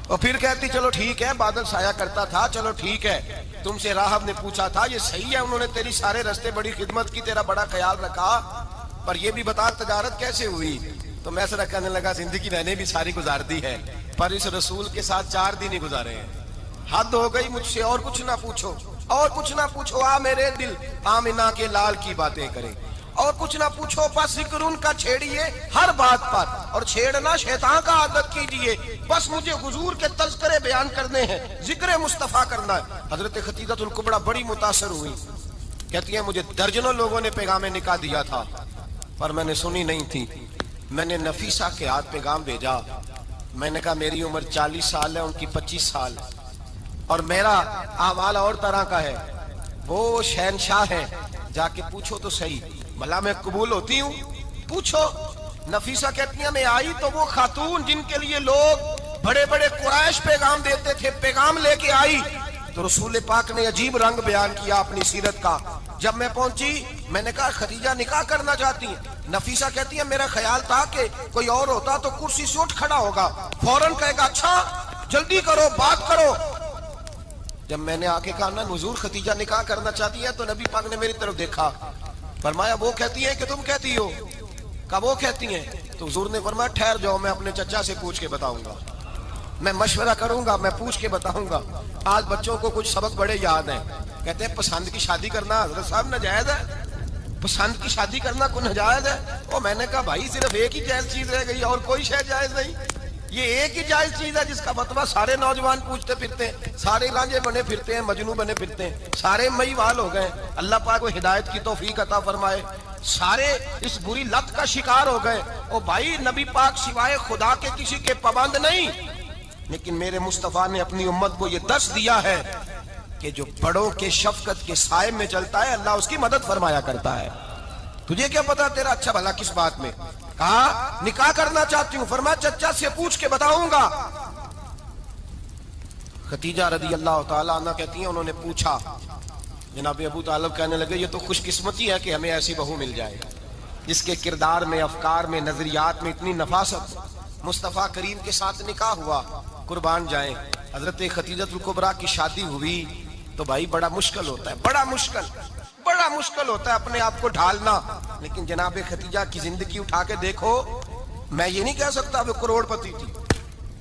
اور پھر کہتی چلو ٹھیک ہے، بادل سایہ کرتا تھا، چلو ٹھیک ہے، تم سے راہب نے پوچھا تھا یہ صحیح ہے، انہوں نے تیری سارے رستے بڑی خدمت کی، تیرا بڑا خیال رکھا، پر یہ بھی بتا تجارت کیسے ہوئی؟ تو میں ایسا کہنے لگا زندگی میں نے بھی ساری گزار دی ہے، پر اس رسول کے ساتھ 4 دن ہی گزارے ہیں. حد ہو گئی مجھ سے، اور کچھ نہ پوچھو، اور کچھ نہ پوچھو. آ میرے دل آمنہ کے لال کی باتیں کریں، اور کچھ نہ پوچھو. بس ذکر ان کا چھیڑیے ہر بات پر، اور چھیڑنا شیطان کا عادت کیجئے. بس مجھے حضور کے تذکرے بیان کرنے ہیں، ذکر مصطفیٰ کرنا ہے. حضرت خدیجہ الکبریٰ بڑی متاثر ہوئی. کہتی ہیں مجھے درجنوں لوگوں نے پیغام نکاح دیا تھا پر میں نے سنی نہیں تھی. میں نے نفیسہ کے ہاتھ پیغام بھیجا. میں نے کہا میری عمر 40 سال ہے، ان کی 25 سال، اور میرا احوال اور طرح کا ہے. وہ شہنشاہ ہے، جا کے پوچھو تو صحیح، بھلا میں قبول ہوتی ہوں؟ پوچھو. نفیسہ کہتی ہیں میں آئی تو وہ خاتون جن کے لیے لوگ بڑے بڑے قریش پیغام دیتے تھے، پیغام لے کے آئی. تو رسول پاک نے عجیب رنگ بیان کیا اپنی سیرت کا. جب میں پہنچی میں نے کہا خدیجہ نکاح کرنا چاہتی ہیں؟ نفیسہ کہتی ہے میرا خیال تھا کہ کوئی اور ہوتا تو کرسی سے اٹھ کھڑا ہوگا، فوراً کہے گا اچھا جلدی کرو بات کرو. جب میں نے آ کے کہا نا حضور خدیجہ نکاح کرنا چاہتی ہے تو نبی پاک نے میری طرف دیکھا، فرمایا وہ کہتی ہیں کہ تم کہتی ہو؟ کہا وہ کہتی ہیں. تو حضور نے فرمایا ٹھہر جاؤ، میں اپنے چچا سے پوچھ کے بتاؤں گا، میں مشورہ کروں گا، میں پوچھ کے بتاؤں گا. آج بچوں کو کچھ سبق بڑے یاد ہیں. کہتے ہیں پسند کی شادی کرنا حضرت صاحب ناجائز ہے؟ پسند کی شادی کرنا کوئی ناجائز ہے؟ اور میں نے کہا بھائی صرف ایک ہی جائز چیز رہ گئی اور کوئی شے جائز نہیں. یہ ایک ہی جائز چیز ہے جس کا فتویٰ سارے نوجوان پوچھتے پھرتے ہیں، سارے رانجے بنے پھرتے ہیں، مجنو بنے پھرتے ہیں، سارے مئی وال ہو گئے. اللہ پاک کو ہدایت کی توفیق عطا فرمائے. سارے اس بری لت کا شکار ہو گئے. اور بھائی نبی پاک سوائے خدا کے کسی کے پابند نہیں، لیکن میرے مصطفیٰ نے اپنی امت کو یہ درس دیا ہے کہ جو بڑوں کے شفقت کے سائے میں چلتا ہے اللہ اس کی مدد فرمایا کرتا ہے. تجھے کیا پتا تیرا اچھا بھلا کس بات میں؟ کہا نکاح کرنا چاہتی ہوں، فرمایا چچا سے پوچھ کے بتاؤں گا. خدیجہ رضی اللہ تعالیٰ عنہ کہتی ہیں انہوں نے پوچھا. جناب ابو طالب کہنے لگے یہ تو خوش قسمتی ہے کہ ہمیں ایسی بہو مل جائے جس کے کردار میں، افکار میں، نظریات میں اتنی نفاست. مصطفیٰ کریم کے ساتھ نکاح ہوا، قربان جائیں. حضرت خدیجہ الکبریٰ کی شادی ہوئی تو بھائی بڑا مشکل ہوتا ہے، بڑا مشکل ہوتا ہے اپنے آپ کو ڈھالنا. لیکن جناب خدیجہ کی زندگی اٹھا کے دیکھو، میں یہ نہیں کہہ سکتا وہ کروڑ پتی تھی.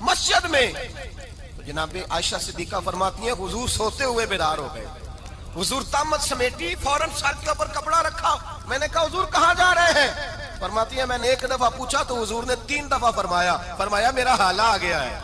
مسجد میں. تو جناب عائشہ صدیقہ فرماتی ہیں حضور سوتے ہوئے بیدار ہو گئے. حضور طامت سمیٹی, فوراً سر کے اوپر کپڑا رکھا. میں نے کہا حضور کہاں جا رہے ہیں؟ فرماتی ہے میں نے ایک دفعہ پوچھا تو حضور نے 3 دفعہ فرمایا میرا حالہ آ گیا ہے,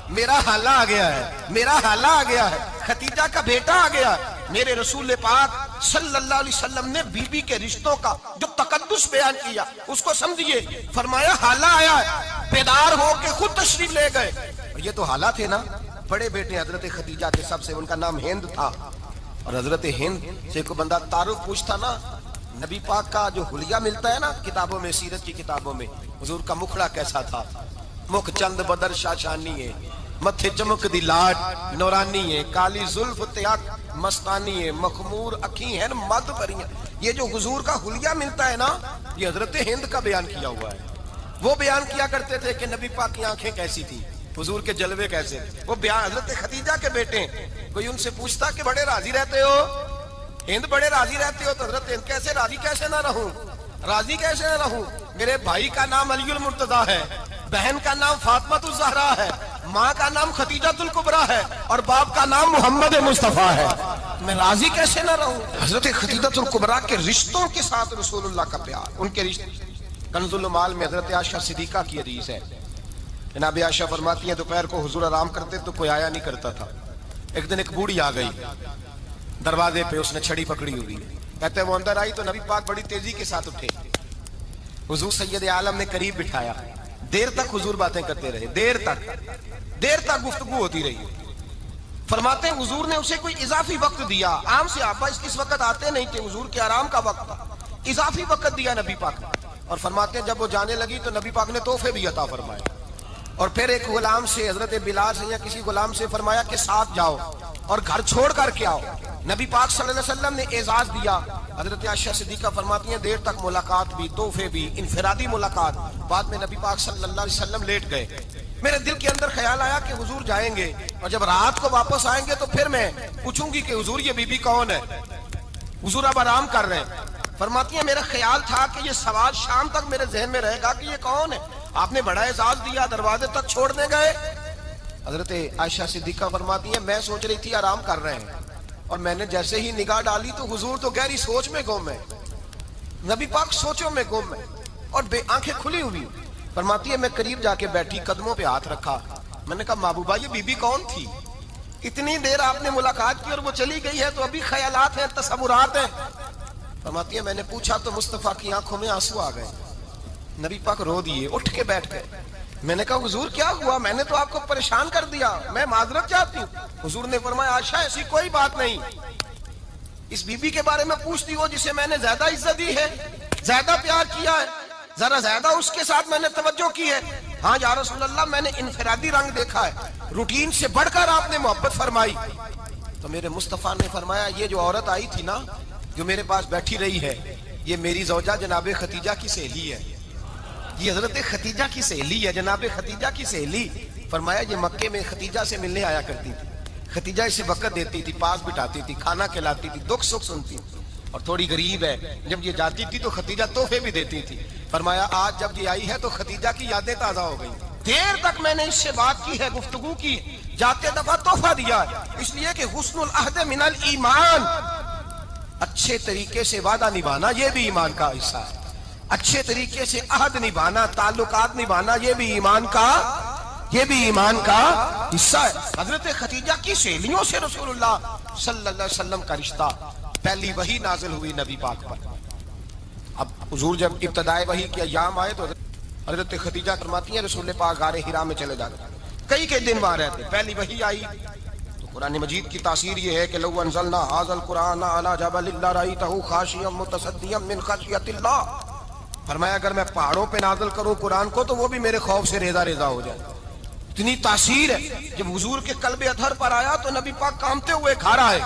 میرا حالہ آ گیا ہے, میرا حالہ آ گیا ہے, ختیجہ کا بیٹا آ گیا. میرے رسول پاک صلی اللہ علیہ وسلم نے بی بی کے رشتوں کا جو تقدس بیان کیا اس کو سمجھیے. فرمایا حالہ آیا ہے, بیدار ہو کے خود تشریف لے گئے. اور یہ تو حالہ تھے نا, بڑے بیٹے حضرت خدیجہ کے سب سے, ان کا نام ہند تھا. اور حضرت ہند سے کوئی بندہ تعارف پوچھتا نا, نبی پاک کا جو حلیہ ملتا ہے نا کتابوں میں, سیرت کی کتابوں میں, حضور کا مکھڑا کیسا تھا. مکھ چند بدر شاشانی ہے, متھے چمک دی لاٹ نورانی ہے, کالی زلف تیاک مستانی ہے, مخمور اکھی ہیں مد بریاں. یہ جو حضور کا حلیہ ملتا ہے نا, یہ حضرت ہند کا بیان کیا ہوا ہے. وہ بیان کیا کرتے تھے کہ نبی پاک کی آنکھیں کیسی تھی, حضور کے جلوے کیسے تھے. وہ بیان حضرت خدیجہ کے بیٹے ہیں. کوئی ان سے پوچھتا کہ بڑے راضی رہتے ہو, ہند بڑے راضی رہتے ہو, تو حضرت ہند کیسے راضی کیسے نہ رہوں, راضی کیسے نہ رہوں. میرے بھائی کا نام علی المرتضیٰ ہے, بہن کا نام فاطمۃ الزہرا ہے, ماں کا نام خدیجۃ الکبریٰ ہے, اور باپ کا نام محمد مصطفیٰ ہے. میں راضی کیسے نہ رہوں. حضرت خدیجۃ الکبریٰ کے رشتوں کے ساتھ رسول اللہ کا پیار, ان کے رشتے. کنز المال میں حضرت عائشہ صدیقہ کی حدیث ہے. جناب عائشہ فرماتی ہیں دوپہر کو حضور آرام کرتے تو کوئی آیا نہیں کرتا تھا. ایک دن ایک بوڑھی آ گئی دروازے پہ, اس نے چھڑی پکڑی ہوئی. کہتے وہ اندر آئی تو نبی پاک بڑی تیزی کے ساتھ اٹھے. حضور سید عالم نے قریب بٹھایا. دیر تک حضور باتیں کرتے رہے, دیر تک گفتگو ہوتی رہی. فرماتے ہیں حضور نے اسے کوئی اضافی وقت دیا. عام صحابہ اس وقت آتے نہیں تھے, حضور کے آرام کا وقت تھا, اضافی وقت دیا نبی پاک. اور فرماتے ہیں جب وہ جانے لگی تو نبی پاک نے تحفے بھی عطا فرمائے. اور پھر ایک غلام سے, حضرت بلال سے یا کسی غلام سے فرمایا کہ ساتھ جاؤ اور گھر چھوڑ کر کے آؤ. نبی پاک صلی اللہ علیہ وسلم نے اعزاز دیا. حضرت عائشہ صدیقہ فرماتی ہیں دیر تک ملاقات بھی, تحفے بھی, انفرادی ملاقات. بعد میں نبی پاک صلی اللہ علیہ وسلم لیٹ گئے. میرے دل کے اندر خیال آیا کہ حضور جائیں گے, اور جب رات کو واپس آئیں گے تو پھر میں پوچھوں گی کہ حضور یہ بی بی کون ہے, حضور اب آرام کر رہے ہیں. فرماتی ہیں میرا خیال تھا کہ یہ سوال شام تک میرے ذہن میں رہے گا کہ یہ کون ہے. آپ نے بڑا اعزاز دیا, دروازے تک چھوڑنے گئے. حضرت عائشہ صدیقہ فرماتی ہیں میں سوچ رہی تھی آرام کر رہے ہیں, اور میں نے جیسے ہی نگاہ ڈالی تو حضور تو گہری سوچ میں گم ہے, نبی پاک سوچوں میں گم ہے, اور آنکھیں کھلی ہوئی. فرماتی ہے میں قریب جا کے بیٹھی, قدموں پہ ہاتھ رکھا. میں نے کہا محبوبہ یہ بی بی کون تھی, اتنی دیر آپ نے ملاقات کی اور وہ چلی گئی ہے, تو ابھی خیالات ہیں, تصورات ہیں. فرماتی ہے میں نے پوچھا تو مصطفیٰ کی آنکھوں میں آنسو آ گئے. نبی پاک رو دیے, اٹھ کے بیٹھ گئے. میں نے کہا حضور کیا ہوا, میں نے تو آپ کو پریشان کر دیا, میں معذرت چاہتی ہوں. حضور نے فرمایا عائشہ ایسی کوئی بات نہیں, اس بی بی کے بارے میں پوچھتی ہو جسے میں نے زیادہ عزت دی ہے, زیادہ پیار کیا ہے, ذرا زیادہ اس کے ساتھ میں نے توجہ کی ہے. ہاں یا رسول اللہ میں نے انفرادی رنگ دیکھا ہے, روٹین سے بڑھ کر آپ نے محبت فرمائی. تو میرے مصطفیٰ نے فرمایا یہ جو عورت آئی تھی نا, جو میرے پاس بیٹھی رہی ہے, یہ میری زوجہ جناب خدیجہ کی سہیلی ہے, یہ حضرت خدیجہ کی سہیلی ہے, جناب خدیجہ کی سہیلی. فرمایا یہ مکے میں خدیجہ سے ملنے آیا کرتی تھی, خدیجہ اسے وقت دیتی تھی, پاس بٹھاتی تھی, کھانا کھلاتی تھی, دکھ سکھ سنتی, اور تھوڑی غریب ہے, جب یہ جاتی تھی تو خدیجہ تحفے بھی دیتی تھی. فرمایا آج جب یہ آئی ہے تو خدیجہ کی یادیں تازہ ہو گئی. دیر تک میں نے اس سے بات کی ہے, گفتگو کی, جاتے دفعہ تحفہ دیا, اس لیے کہ حسن العہد من الایمان, اچھے طریقے سے وعدہ نبھانا یہ بھی ایمان کا حصہ ہے. اچھے طریقے سے عہد نبھانا, تعلقات نبھانا یہ بھی ایمان کا حصہ ہے. حضرت خدیجہ کی سہیلیوں سے رسول اللہ صلی اللہ علیہ وسلم کا رشتہ, پہلی وحی نازل ہوئی نبی پاک پر. اب حضور جب ابتدائے وحی کے ایام آئے تو حضرت خدیجہ فرماتی ہیں رسول پاک غار حرا میں چلے جاتے, کئی دن وہاں رہتے. پہلی وحی آئی تو قرآن مجید کی تاثیر یہ ہے کہ لو انزلنا ھذا القرآن علی جبل لرأیتہ خاشعا متصدعا من خشیۃ اللہ. فرمایا اگر میں پہاڑوں پہ نازل کروں قرآن کو تو وہ بھی میرے خوف سے ریزہ ریزہ ہو جائے. اتنی تاثیر ہے. جب حضور کے قلب اطہر پر آیا تو نبی پاک کامتے ہوئے کھا رہا ہے,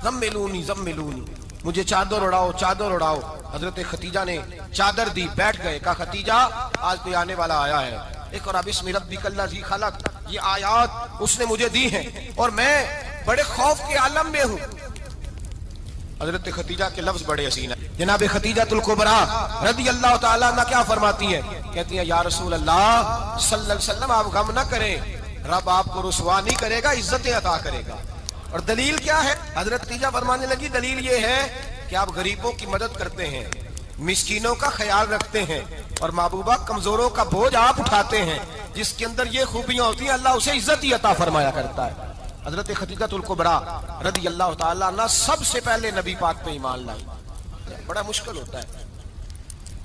زملونی زملونی, مجھے چادر اڑاؤ چادر اڑاؤ. حضرت خدیجہ نے چادر دی, بیٹھ گئے. کہا خدیجہ آج کوئی آنے والا آیا ہے, اقرأ بسم ربک الذی خلق, یہ آیات اس نے مجھے دی ہیں اور میں بڑے خوف کے عالم میں ہوں. حضرت خدیجہ کے لفظ بڑے حسین ہیں. جناب خدیجۃ الکبریٰ رضی اللہ تعالیٰ عنہ کیا فرماتی ہیں, کہتی ہیں یا رسول اللہ صلی اللہ علیہ وسلم آپ غم نہ کریں, رب آپ کو رسوا نہیں کرے گا، عزتیں عطا کرے گا۔ اور دلیل کیا ہے؟ حضرت خدیجہ فرمانے لگی دلیل یہ ہے کہ آپ غریبوں کی مدد کرتے ہیں، مسکینوں کا خیال رکھتے ہیں، اور محبوبہ کمزوروں کا بوجھ آپ اٹھاتے ہیں۔ جس کے اندر یہ خوبیاں ہوتی ہیں اللہ اسے عزت ہی عطا فرمایا کرتا ہے۔ حضرت خدیجہ الکبریٰ رضی اللہ تعالیٰ عنہ سب سے پہلے نبی پاک پہ ایمان لائی۔ بڑا مشکل ہوتا ہے،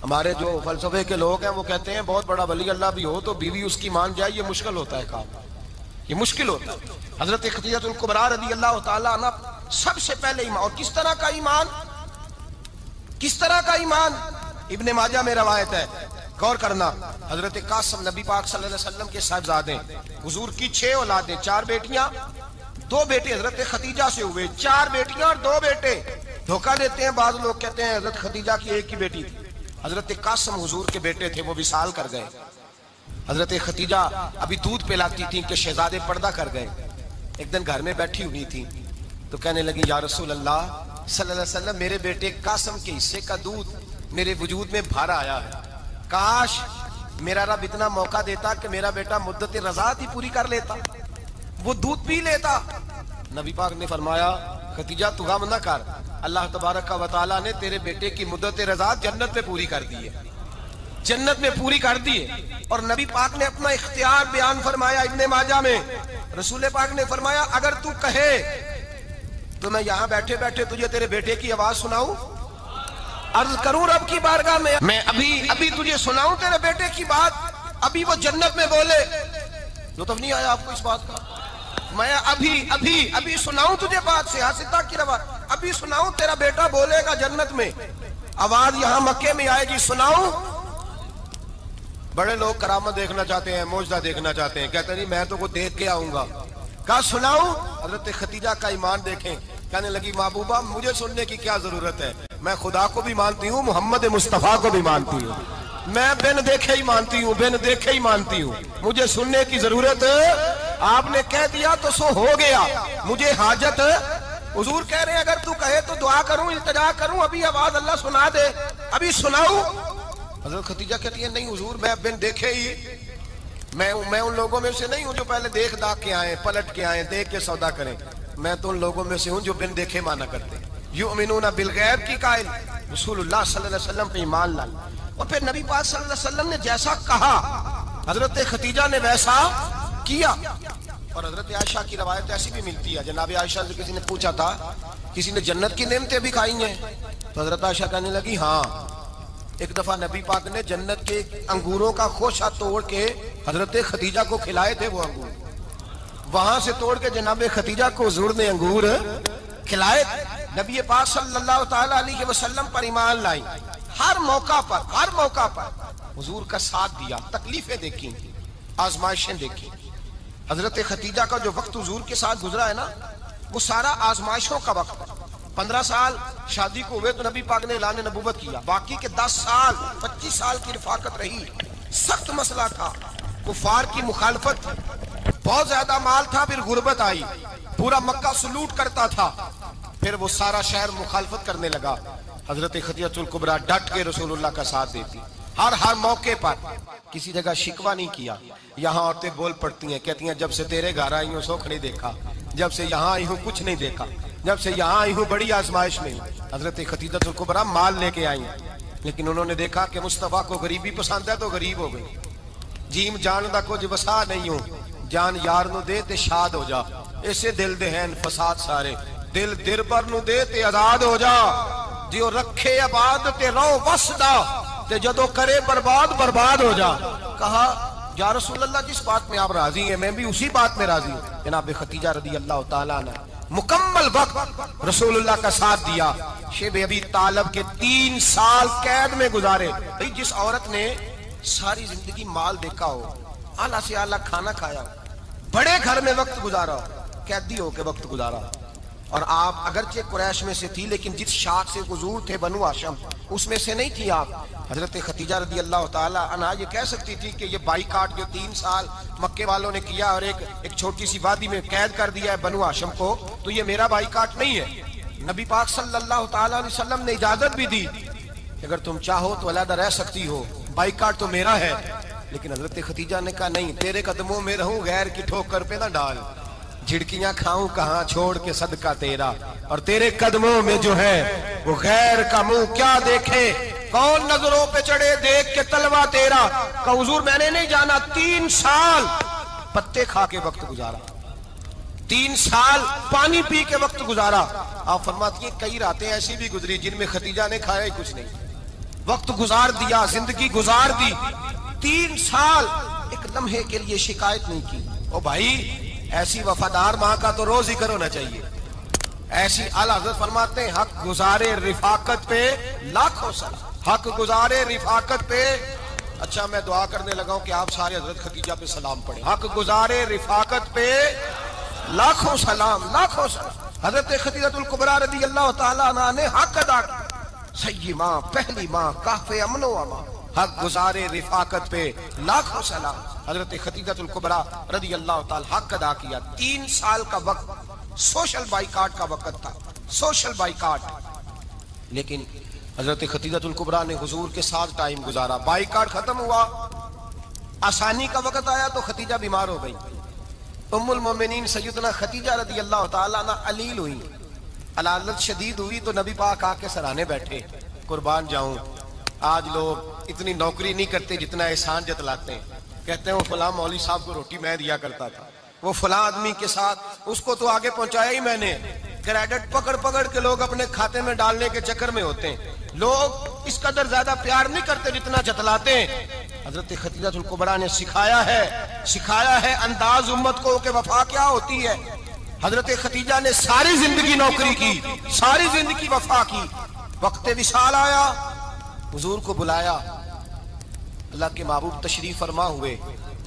ہمارے جو فلسفے کے لوگ ہیں وہ کہتے ہیں بہت بڑا ولی اللہ بھی ہو تو بیوی اس کی مان جائے، یہ مشکل ہوتا ہے کام، یہ مشکل ہوتا ہے۔ حضرت خدیجہ الکبریٰ رضی اللہ تعالیٰ عنہ سب سے پہلے ایمان، اور کس طرح کا ایمان؟ کس طرح کا ایمان؟ ابن ماجہ میں روایت ہے، غور کرنا، حضرت قاسم نبی پاک صلی اللہ علیہ وسلم کے صاحبزادے، حضور کی 6 اولادیں، 4 بیٹیاں 2 بیٹے حضرت خدیجہ سے ہوئے، 4 بیٹیاں اور 2 بیٹے۔ دھوکہ دیتے ہیں بعض لوگ، کہتے ہیں حضرت خدیجہ کی ایک ہی بیٹی تھی، حضرت قاسم حضور کے بیٹے تھے، وہ وصال کر گئے۔ حضرت خدیجہ ابھی دودھ پلاتی تھی کہ شہزادے پردہ کر گئے۔ ایک دن گھر میں بیٹھی ہوئی تھی تو کہنے لگی یا رسول اللہ صلی اللہ علیہ وسلم، میرے بیٹے قاسم کے حصے کا دودھ میرے وجود میں بھر آیا ہے، کاش میرا رب اتنا موقع دیتا کہ میرا بیٹا مدت رضاعت ہی پوری کر لیتا، وہ دودھ پی لیتا۔ نبی پاک نے فرمایا خدیجہ تو غم نہ کر، اللہ تبارک و تعالیٰ نے تیرے بیٹے کی مدت رضاعت جنت میں پوری کر دی ہے، جنت میں پوری کر دی ہے۔ اور نبی پاک نے اپنا اختیار بیان فرمایا ابن ماجہ میں، رسول پاک نے فرمایا اگر تو کہے تو میں یہاں بیٹھے بیٹھے تجھے تیرے بیٹے کی آواز سناؤں، عرض کروں رب کی بارگاہ میں ابھی تجھے سناؤں تیرے بیٹے کی بات، ابھی وہ جنت میں بولے۔ لطف نہیں آیا آپ کو اس بات کا؟ میں ابھی سناؤں تجھے بات، سیاستہ کی روایت، ابھی سناؤں تیرا بیٹا بولے گا جنت میں، آواز یہاں مکے میں آئے گی، سناؤں؟ بڑے لوگ کرامت دیکھنا چاہتے ہیں، معجزہ دیکھنا چاہتے ہیں، کہتے ہیں نہیں میں تو وہ دیکھ کے آؤں گا۔ کہا سناؤں؟ حضرت خدیجہ کا ایمان دیکھیں، کہنے لگی محبوبہ مجھے سننے کی کیا ضرورت ہے، میں خدا کو بھی مانتی ہوں، محمد مصطفیٰ کو بھی مانتی ہوں، میں بن دیکھے ہی مانتی ہوں، بن دیکھے ہی مانتی ہوں، مجھے سننے کی ضرورت ہے، آپ نے کہہ دیا تو سو ہو گیا، مجھے حاجت ہے۔ حضور کہہ رہے ہیں اگر تو کہے تو دعا کروں، التجا کروں، ابھی آواز اللہ سنا دے، ابھی سناؤں؟ حضرت خدیجہ کہتی ہے نہیں حضور میں بن دیکھے ہی، میں ان لوگوں میں سے نہیں ہوں جو پہلے دیکھ داکھ کے آئیں، پلٹ کے آئیں، دیکھ کے سودا کریں، میں تو ان لوگوں میں سے ہوں جو بن دیکھے مانا کرتے ہیں، یؤمنون بالغیب کی قائل، رسول اللہ صلی اللہ علیہ وسلم پہ ایمان لائے۔ اور پھر نبی پاک صلی اللہ علیہ وسلم نے جیسا کہا حضرت خدیجہ نے ویسا کیا۔ اور حضرت عائشہ کی روایت ایسی بھی ملتی ہے، جناب عائشہ سے کسی نے پوچھا تھا کسی نے جنت کی نعمتیں بھی کھائی ہیں؟ تو حضرت عائشہ کہنے لگی ہاں، ایک دفعہ نبی پاک نے جنت کے انگوروں کا خوشہ توڑ کے حضرت خدیجہ کو کھلائے تھے، وہ انگور وہاں سے توڑ کے جناب خدیجہ کو حضور نے انگور کھلائے تھے۔ نبی پاک صلی اللہ تعالیٰ علیہ وسلم پر ایمان لائی، ہر موقع پر حضور کا ساتھ دیا، تکلیفیں دیکھی، آزمائشیں دیکھی۔ حضرت خدیجہ کا جو وقت حضور کے ساتھ گزرا ہے نا، وہ سارا آزمائشوں کا وقت ہے۔ 15 سال شادی کو ہوئے تو نبی پاک نے اعلان نبوت کیا، باقی کے 10 سال 25 سال کی رفاقت رہی، سخت مسئلہ تھا، کفار کی مخالفت، بہت زیادہ مال تھا، پھر غربت آئی، پورا مکہ سلوٹ کرتا تھا، پھر وہ سارا شہر مخالفت کرنے لگا۔ حضرت خدیجہ الکبریٰ ڈٹ کے رسول اللہ کا ساتھ دیتی، ہر موقع پر کسی جگہ شکوہ نہیں کیا۔ یہاں عورتیں بول پڑتی ہیں، کہتی ہیں جب سے تیرے گھر آئی ہوں سوکھ نہیں دیکھا، جب سے یہاں آئی ہوں کچھ نہیں دیکھا، جب سے یہاں آئی ہوں بڑی آزمائش میں۔ حضرت خدیجہ الکبریٰ مال لے کے آئی، لیکن انہوں نے دیکھا کہ مصطفیٰ کو غریبی پسند ہے تو غریب ہو گئی۔ جیم جان دا کچھ وسا نہیں ہوں، جان یار نو دے تے شاد ہو جا، ایسے دل دے ہیں فساد سارے، دل دربر نو دے تے آزاد ہو جا، جو رکھے آباد تے رو وسدا تے جدو کرے برباد ہو جا۔ کہا یا رسول اللہ جس بات میں آپ راضی ہیں میں بھی اسی بات میں راضی ہوں۔ جناب خدیجہ رضی اللہ تعالیٰ عنہ مکمل وقت رسول اللہ کا ساتھ دیا۔ شیب ابی طالب کے 3 سال قید میں گزارے۔ بھئی جس عورت نے ساری زندگی مال دیکھا ہو، اعلیٰ سے اعلیٰ کھانا کھایا ہو، بڑے گھر میں وقت گزارا ہو، قیدی ہو کے وقت گزارا ہو، اور آپ اگرچہ قریش میں سے تھی لیکن جس شاخ سے حضور تھے بنو ہاشم اس میں سے نہیں تھی آپ۔ حضرت خدیجہ رضی اللہ تعالیٰ عنہ یہ کہہ سکتی تھی کہ یہ بائیکاٹ جو 3 سال مکے والوں نے کیا اور ایک چھوٹی سی وادی میں قید کر دیا ہے بنو ہاشم کو، تو یہ میرا بائیکاٹ نہیں ہے۔ نبی پاک صلی اللہ تعالیٰ علیہ وسلم نے اجازت بھی دی کہ اگر تم چاہو تو علیحدہ رہ سکتی ہو، بائیکاٹ تو میرا ہے، لیکن حضرت خدیجہ نے کہا نہیں، تیرے قدموں میں رہوں، غیر کی ٹھوکر پہ نہ ڈال، جھڑکیاں کھاؤں کہاں چھوڑ کے صدقہ تیرا، اور تیرے قدموں میں جو ہے وہ غیر کا منہ کیا دیکھے، کون نظروں پہ چڑھے دیکھ کے تلوا تیرا۔ کہ حضور میں نے نہیں جانا، 3 سال پتے کھا کے وقت گزارا، 3 سال پانی پی کے وقت گزارا۔ آپ فرماتی ہیں کئی راتیں ایسی بھی گزری جن میں خدیجہ نے کھایا ہی کچھ نہیں، وقت گزار دیا، زندگی گزار دی، 3 سال ایک لمحے کے لیے شکایت نہیں کی۔ او بھائی، ایسی وفادار ماں کا تو روز ذکر ہونا چاہیے۔ ایسی اعلیٰ حضرت فرماتے ہیں حق گزارے رفاقت پہ لاکھوں سلام، حق گزارے رفاقت پہ۔ اچھا میں دعا کرنے لگا ہوں کہ آپ سارے حضرت خدیجہ پہ سلام پڑھیں۔ حق گزارے رفاقت پہ لاکھوں سلام، لاکھوں سلام۔ حضرت خدیجہ الکبریٰ رضی اللہ تعالیٰ عنہ نے حق ادا کیا، سیدی ماں، پہلی ماں، کہف امن و امان، حق گزارے رفاقت پہ لاکھوں سلام۔ حضرت خدیجہ الکبریٰ رضی اللہ تعالیٰ حق ادا کیا۔ 3 سال کا وقت سوشل بائیکاٹ کا وقت تھا، سوشل بائیکاٹ، لیکن حضرت خدیجہ الکبریٰ نے حضور کے ساتھ ٹائم گزارا۔ بائیکاٹ ختم ہوا، آسانی کا وقت آیا تو خدیجہ بیمار ہو گئی۔ ام المومنین سیدنا خدیجہ رضی اللہ تعالیٰ عنہ علیل ہوئی، علالت شدید ہوئی تو نبی پاک آ کے سرانے بیٹھے۔ قربان جاؤں، آج لوگ اتنی نوکری نہیں کرتے جتنا احسان جتلاتے ہیں، کہتے ہیں وہ فلاں مولوی صاحب کو روٹی میں دیا کرتا تھا، وہ فلاں آدمی کے ساتھ اس کو تو آگے پہنچایا ہی میں نے۔ کریڈٹ پکڑ پکڑ کے لوگ اپنے کھاتے میں ڈالنے کے چکر میں ہوتے ہیں، لوگ اس قدر زیادہ پیار نہیں کرتے جتنا جتلاتے ہیں۔ حضرت خدیجہ الکبریٰ نے سکھایا ہے انداز امت کو کہ وفا کیا ہوتی ہے۔ حضرت خدیجہ نے ساری زندگی نوکری کی، ساری زندگی وفا کی۔ وقت وصال آیا، حضور کو بلایا، اللہ کے محبوب تشریف فرما ہوئے۔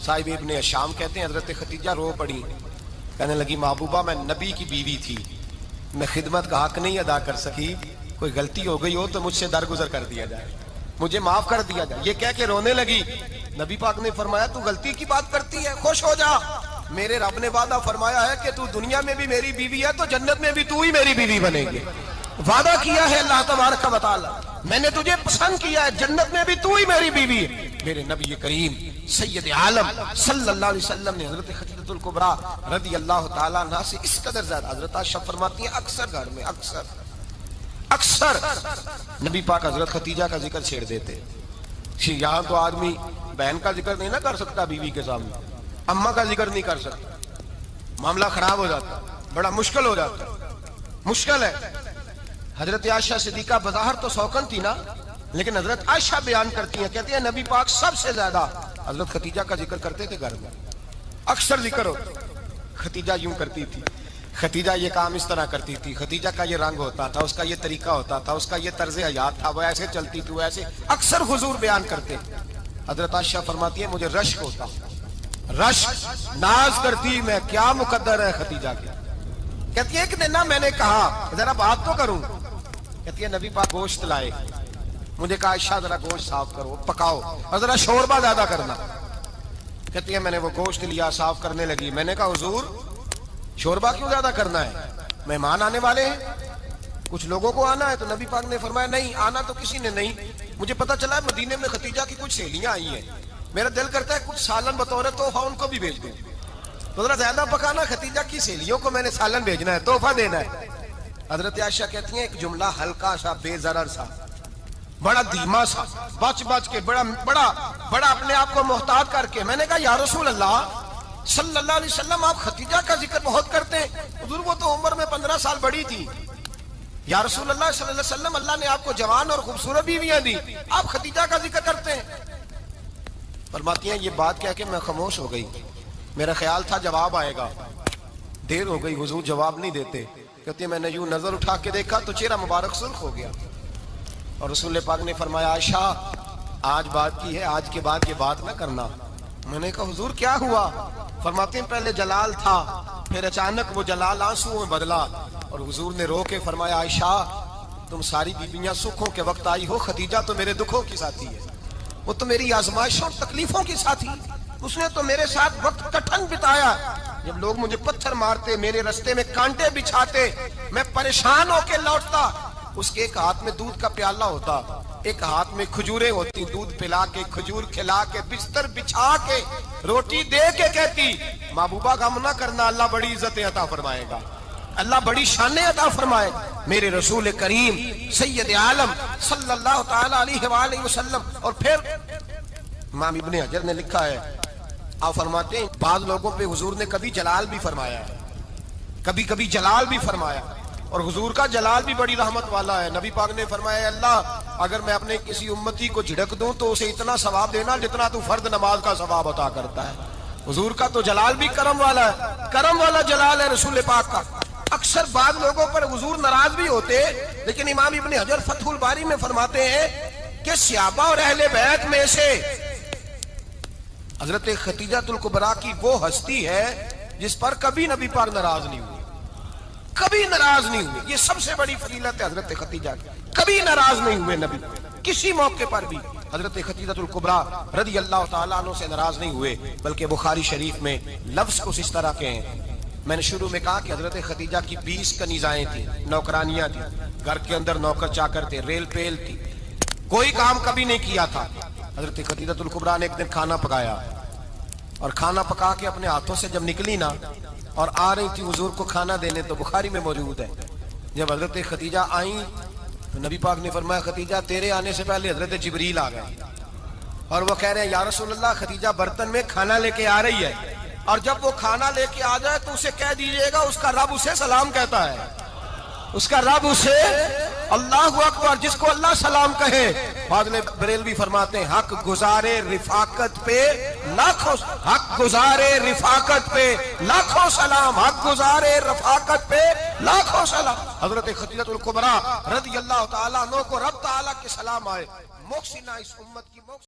صاحب ابن شام کہتے ہیں حضرت خدیجہ رو پڑی، کہنے لگی محبوبہ میں نبی کی بیوی تھی، میں خدمت کا حق نہیں ادا کر سکی، کوئی غلطی ہو گئی ہو تو مجھ سے درگزر کر دیا جائے، مجھے معاف کر دیا جائے۔ یہ کہہ کے رونے لگی۔ نبی پاک نے فرمایا تو غلطی کی بات کرتی ہے، خوش ہو جا، میرے رب نے وعدہ فرمایا ہے کہ تو دنیا میں بھی میری بیوی ہے تو جنت میں بھی تو ہی میری بیوی بنے گی۔ وعدہ کیا ہے اللہ تبارک و تعالی، میں نے تجھے پسند کیا ہے، جنت میں بھی تو ہی میری بیوی ہے۔ میرے نبی کریم سید عالم صلی اللہ علیہ وسلم نے حضرت خدیجہ الکبریٰ رضی اللہ تعالیٰ عنہ سے اس قدر زیادہ، حضرت عائشہ فرماتی ہیں اکثر گھر میں اکثر نبی پاک حضرت خدیجہ کا ذکر چھیڑ دیتے۔ یہاں تو آدمی بہن کا ذکر نہیں نہ کر سکتا بیوی کے سامنے، اماں کا ذکر نہیں کر سکتا، معاملہ خراب ہو جاتا، بڑا مشکل ہو جاتا، مشکل ہے۔ حضرت عائشہ صدیقہ بظاہر تو سوکن تھی نا، لیکن حضرت عائشہ بیان کرتی ہیں، کہتی ہیں نبی پاک سب سے زیادہ حضرت خدیجہ کا ذکر کرتے تھے گھر میں، اکثر ذکر ہو۔ خدیجہ یوں کرتی تھی، خدیجہ یہ کام اس طرح کرتی تھی، خدیجہ کا یہ رنگ ہوتا تھا، اس کا یہ طریقہ ہوتا تھا، اس کا یہ طرز حیات تھا، وہ ایسے چلتی تھی، وہ ایسے، اکثر حضور بیان کرتے۔ حضرت عائشہ فرماتی ہے مجھے رشک ہوتا، رشک، ناز کرتی میں، کیا مقدر ہے خدیجہ کے۔ کہتی ہے ایک دن نا میں نے کہا ذرا بات تو کروں، کہتی ہے نبی پاک گوشت لائے، مجھے کہا عائشہ ذرا گوشت صاف کرو، پکاؤ اور ذرا شوربہ زیادہ کرنا۔ کہتی ہے میں نے وہ گوشت لیا، صاف کرنے لگی، میں نے کہا حضور شوربہ کیوں زیادہ کرنا ہے، مہمان آنے والے ہیں، کچھ لوگوں کو آنا ہے۔ تو نبی پاک نے فرمایا نہیں آنا تو کسی نے نہیں، مجھے پتا چلا ہے مدینے میں خدیجہ کی کچھ سہیلیاں آئی ہیں، میرا دل کرتا ہے کچھ سالن بطور تحفہ ان کو بھی بھیج دوں، تو ذرا زیادہ پکانا، خدیجہ کی سہیلیوں کو میں نے سالن بھیجنا ہے، تحفہ دینا ہے۔ حضرت عائشہ کہتی ہیں ایک جملہ ہلکا سا، بے ضرر سا، بڑا دھیما سا، بچ کے بڑا اپنے آپ کو محتاط کر کے، میں نے کہا یا رسول اللہ صلی اللہ علیہ وسلم آپ خدیجہ کا ذکر بہت کرتے ہیں، حضور وہ تو عمر میں 15 سال بڑی تھی، یا رسول اللہ صلی اللہ علیہ وسلم اللہ نے آپ کو جوان اور خوبصورت بیویاں دی، آپ خدیجہ کا ذکر کرتے ہیں۔ فرماتی ہیں یہ بات کہہ کے میں خاموش ہو گئی، میرا خیال تھا جواب آئے گا، دیر ہو گئی، حضور جواب نہیں دیتے۔ کہتے ہیں میں نے یوں نظر اٹھا کے دیکھا تو چہرہ مبارک سرخ ہو گیا، اور رسول پاک نے فرمایا عائشہ آج بات کی ہے، آج کے بعد یہ بات نہ کرنا۔ میں نے کہا حضور کیا ہوا؟ فرماتے ہیں پہلے جلال تھا، پھر اچانک وہ جلال آنسو میں بدلا، اور حضور نے رو کے فرمایا عائشہ تم ساری بیویاں سکھوں کے وقت آئی ہو، خدیجہ تو میرے دکھوں کی ساتھی ہے، وہ تو میری آزمائشوں اور تکلیفوں کی ساتھی، اس نے تو میرے ساتھ وقت کٹھن بتایا، جب لوگ مجھے پتھر مارتے، میرے رستے میں کانٹے بچھاتے، میں پریشان ہو کے لوٹتا، اس کے ایک ہاتھ میں دودھ کا پیالہ ہوتا، ایک ہاتھ میں کھجوریں ہوتی، دودھ پلا کے کھجور کھلا کے بستر بچھا کے روٹی دے کے کہتی محبوبہ غم نہ کرنا، اللہ بڑی عزتیں عطا فرمائے گا، اللہ بڑی شانیں عطا فرمائے گا۔ میرے رسول کریم سید عالم صلی اللہ تعالی علیہ وآلہ وسلم۔ اور پھر امام ابن حجر نے لکھا ہے، آپ فرماتے ہیں بعض لوگوں پہ حضور نے کبھی جلال بھی فرمایا ہے، کبھی کبھی جلال بھی فرمایا، اور حضور کا جلال بھی بڑی رحمت والا ہے۔ نبی پاک نے فرمایا اللہ اگر میں اپنے کسی امتی کو جھڑک دوں تو اسے اتنا ثواب دینا جتنا تو فرد نماز کا ثواب عطا کرتا ہے۔ حضور کا تو جلال بھی کرم والا ہے، کرم والا جلال ہے رسول پاک کا۔ اکثر بعض لوگوں پر حضور ناراض بھی ہوتے، لیکن امام ابن حجر فتح الباری میں فرماتے ہیں کہ صحابہ اور اہل بیت میں سے حضرت خدیجہ الکبریٰ کی وہ ہستی ہے جس پر کبھی نبی پاک ناراض نہیں ہوئے، کبھی ناراض نہیں ہوئے۔ یہ سب سے بڑی فضیلت ہے حضرت خدیجہ کی، کبھی ناراض نہیں ہوئے نبی، کسی موقع پر بھی حضرت خدیجہ الکبریٰ رضی اللہ تعالیٰ عنہ سے ناراض نہیں ہوئے، بلکہ بخاری شریف میں لفظ کچھ اس طرح کے ہیں۔ میں نے شروع میں کہا کہ حضرت خدیجہ کی 20 کنیزائیں تھیں، نوکرانیاں تھیں، گھر کے اندر نوکر چاکر تھے، ریل پیل تھی، کوئی کام کبھی نہیں کیا تھا۔ حضرت خدیجہ الکبریٰ نے ایک دن کھانا پکایا، اور کھانا پکا کے اپنے ہاتھوں سے جب نکلی نا اور آ رہی تھی حضور کو کھانا دینے، تو بخاری میں موجود ہے جب حضرت خدیجہ آئیں تو نبی پاک نے فرمایا خدیجہ تیرے آنے سے پہلے حضرت جبریل آ گئے، اور وہ کہہ رہے ہیں یا رسول اللہ خدیجہ برتن میں کھانا لے کے آ رہی ہے، اور جب وہ کھانا لے کے آ جائے تو اسے کہہ دیجئے گا اس کا رب اسے سلام کہتا ہے، اس کا رب اسے اللہ اکبر، جس کو اللہ سلام کہے۔ فاضل بریلوی فرماتے ہیں حق گزارے رفاقت پہ لاکھوں، حق گزارے رفاقت پہ لاکھوں سلام، حق گزارے رفاقت پہ لاکھوں سلام۔ حضرت خدیجہ الکبریٰ رضی اللہ تعالیٰ عنہ کو رب تعالیٰ کے سلام آئے، محسنہ اس امت کی محسنہ